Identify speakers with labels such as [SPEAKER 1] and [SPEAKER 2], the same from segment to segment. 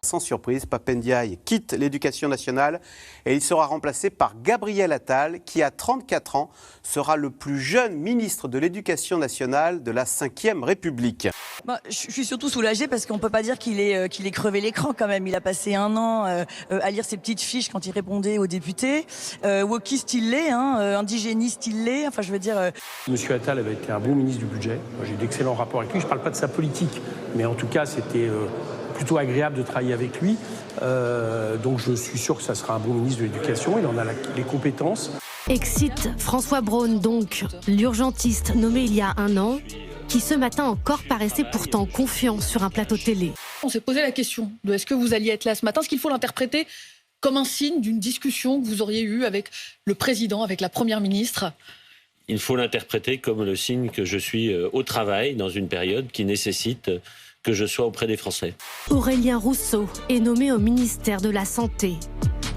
[SPEAKER 1] Sans surprise, Pape Ndiaye quitte l'éducation nationale et il sera remplacé par Gabriel Attal, qui à 34 ans sera le plus jeune ministre de l'éducation nationale de la Ve République.
[SPEAKER 2] Je suis surtout soulagée parce qu'on ne peut pas dire qu'il ait crevé l'écran quand même. Il a passé un an à lire ses petites fiches quand il répondait aux députés. Wokiste il l'est, indigéniste il l'est, enfin je veux dire...
[SPEAKER 3] Monsieur Attal avait été un bon ministre du budget. Moi, j'ai d'excellents rapports avec lui. Je ne parle pas de sa politique, mais en tout cas c'était plutôt agréable de travailler avec lui. Donc je suis sûr que ça sera un bon ministre de l'Éducation. Il en a les compétences.
[SPEAKER 4] Exit François Braun, donc l'urgentiste nommé il y a un an, qui ce matin encore paraissait pourtant confiant sur un plateau télé.
[SPEAKER 5] On s'est posé la question de est-ce que vous alliez être là ce matin, est-ce qu'il faut l'interpréter comme un signe d'une discussion que vous auriez eue avec le président, avec la première ministre?
[SPEAKER 6] Il faut l'interpréter comme le signe que je suis au travail dans une période qui nécessite que je sois auprès des Français.
[SPEAKER 4] Aurélien Rousseau est nommé au ministère de la Santé.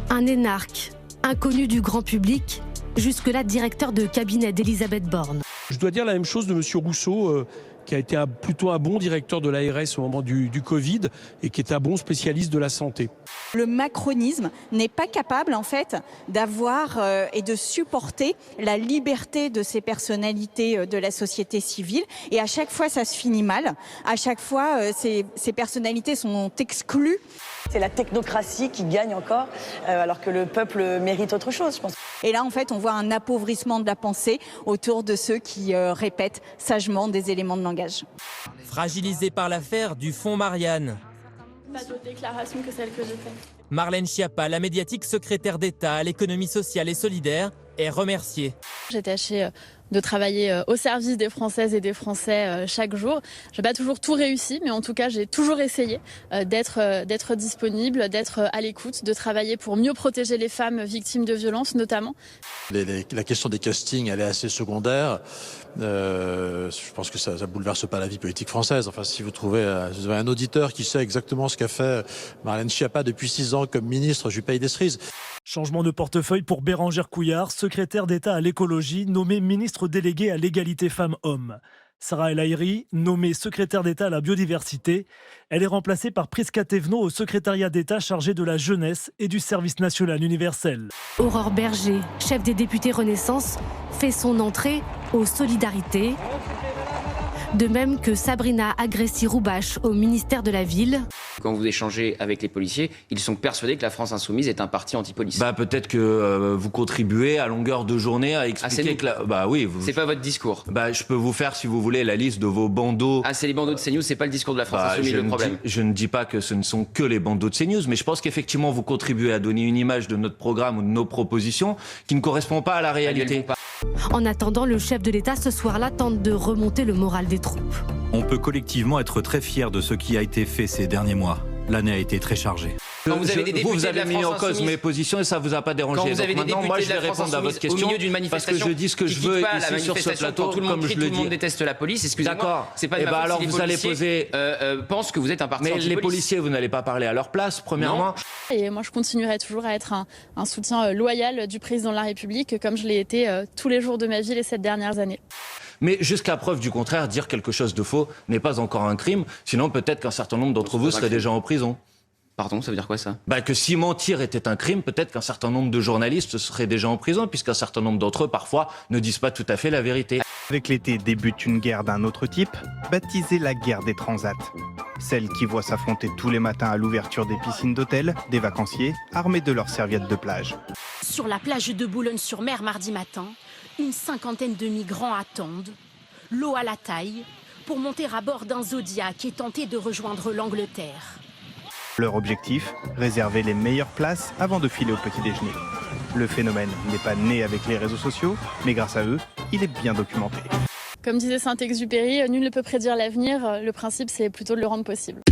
[SPEAKER 4] Un énarque, inconnu du grand public, jusque-là directeur de cabinet d'Elisabeth Borne.
[SPEAKER 3] Je dois dire la même chose de monsieur Rousseau, qui a été plutôt un bon directeur de l'ARS au moment du Covid et qui est un bon spécialiste de la santé.
[SPEAKER 7] Le macronisme n'est pas capable en fait d'avoir et de supporter la liberté de ces personnalités de la société civile, et à chaque fois ça se finit mal, à chaque fois ces personnalités sont exclues.
[SPEAKER 2] C'est la technocratie qui gagne encore, alors que le peuple mérite autre chose, je pense.
[SPEAKER 7] Et là en fait on voit un appauvrissement de la pensée autour de ceux qui répètent sagement des éléments de langage.
[SPEAKER 8] Fragilisée par l'affaire du fonds Marianne.
[SPEAKER 9] Pas d'autre déclaration que celle que j'ai faite.
[SPEAKER 8] Marlène Schiappa, la médiatique secrétaire d'État à l'économie sociale et solidaire, est remerciée.
[SPEAKER 9] J'ai tâché de travailler au service des Françaises et des Français chaque jour. Je n'ai pas toujours tout réussi, mais en tout cas, j'ai toujours essayé d'être disponible, d'être à l'écoute, de travailler pour mieux protéger les femmes victimes de violences, notamment.
[SPEAKER 10] La question des castings, elle est assez secondaire. Je pense que ça ne bouleverse pas la vie politique française. Enfin, si vous trouvez un auditeur qui sait exactement ce qu'a fait Marlène Schiappa depuis 6 ans comme ministre, je lui paye des cerises.
[SPEAKER 11] Changement de portefeuille pour Bérangère Couillard, secrétaire d'État à l'écologie, nommée ministre déléguée à l'égalité femmes-hommes. Sarah El Haïry, nommée secrétaire d'État à la biodiversité, elle est remplacée par Prisca Thévenot au secrétariat d'État chargé de la jeunesse et du service national universel.
[SPEAKER 4] Aurore Berger, chef des députés Renaissance, fait son entrée aux Solidarités. De même que Sabrina Agresti-Roubache au ministère de la Ville.
[SPEAKER 12] Quand vous échangez avec les policiers, ils sont persuadés que la France Insoumise est un parti anti-police.
[SPEAKER 13] Peut-être que vous contribuez à longueur de journée à expliquer que
[SPEAKER 12] c'est pas votre discours.
[SPEAKER 13] Je peux vous faire, si vous voulez, la liste de vos bandeaux.
[SPEAKER 12] C'est les bandeaux de CNews, c'est pas le discours de la France Insoumise le problème.
[SPEAKER 13] Je ne dis pas que ce ne sont que les bandeaux de CNews, mais je pense qu'effectivement vous contribuez à donner une image de notre programme ou de nos propositions qui ne correspond pas à la réalité.
[SPEAKER 4] En attendant, le chef de l'État ce soir-là tente de remonter le moral des troupes.
[SPEAKER 14] On peut collectivement être très fiers de ce qui a été fait ces derniers mois. L'année a été très chargée.
[SPEAKER 12] Quand vous avez des députés
[SPEAKER 13] vous avez
[SPEAKER 12] de la
[SPEAKER 13] mis en
[SPEAKER 12] France
[SPEAKER 13] cause
[SPEAKER 12] Insoumise,
[SPEAKER 13] mes positions et ça vous a pas dérangé.
[SPEAKER 12] quand vous avez
[SPEAKER 13] donc
[SPEAKER 12] des
[SPEAKER 13] maintenant, moi, je
[SPEAKER 12] députés
[SPEAKER 13] vais
[SPEAKER 12] de la France
[SPEAKER 13] répondre à votre
[SPEAKER 12] Insoumise
[SPEAKER 13] question
[SPEAKER 12] au milieu d'une
[SPEAKER 13] parce que
[SPEAKER 12] manifestation
[SPEAKER 13] je dis ce que je
[SPEAKER 12] qui
[SPEAKER 13] veux
[SPEAKER 12] pas
[SPEAKER 13] ici
[SPEAKER 12] la
[SPEAKER 13] sur ce plateau,
[SPEAKER 12] quand tout le monde
[SPEAKER 13] comme
[SPEAKER 12] crie,
[SPEAKER 13] je le
[SPEAKER 12] tout le monde
[SPEAKER 13] dis.
[SPEAKER 12] déteste la police. Excusez-moi.
[SPEAKER 13] D'accord.
[SPEAKER 12] C'est pas de ma faute
[SPEAKER 13] alors
[SPEAKER 12] si les
[SPEAKER 13] vous allez
[SPEAKER 12] policiers pensent que vous êtes un parti anti-police.
[SPEAKER 13] Mais les policiers, vous n'allez pas parler à leur place, premièrement.
[SPEAKER 9] Et moi, je continuerai toujours à être un soutien loyal du président de la République, comme je l'ai été tous les jours de ma vie les 7 dernières années.
[SPEAKER 13] Mais jusqu'à preuve du contraire, dire quelque chose de faux n'est pas encore un crime. Sinon, peut-être qu'un certain nombre d'entre vous seraient déjà en prison.
[SPEAKER 12] Pardon, ça veut dire quoi ça ?
[SPEAKER 13] Que si mentir était un crime, peut-être qu'un certain nombre de journalistes seraient déjà en prison, puisqu'un certain nombre d'entre eux, parfois, ne disent pas tout à fait la vérité.
[SPEAKER 15] Avec l'été débute une guerre d'un autre type, baptisée la guerre des transats. Celle qui voit s'affronter tous les matins à l'ouverture des piscines d'hôtel des vacanciers armés de leurs serviettes de plage.
[SPEAKER 4] Sur la plage de Boulogne-sur-Mer mardi matin, une 50aine de migrants attendent, l'eau à la taille, pour monter à bord d'un Zodiac et tenter de rejoindre l'Angleterre.
[SPEAKER 15] Leur objectif, réserver les meilleures places avant de filer au petit déjeuner. Le phénomène n'est pas né avec les réseaux sociaux, mais grâce à eux, il est bien documenté.
[SPEAKER 9] Comme disait Saint-Exupéry, nul ne peut prédire l'avenir. Le principe, c'est plutôt de le rendre possible.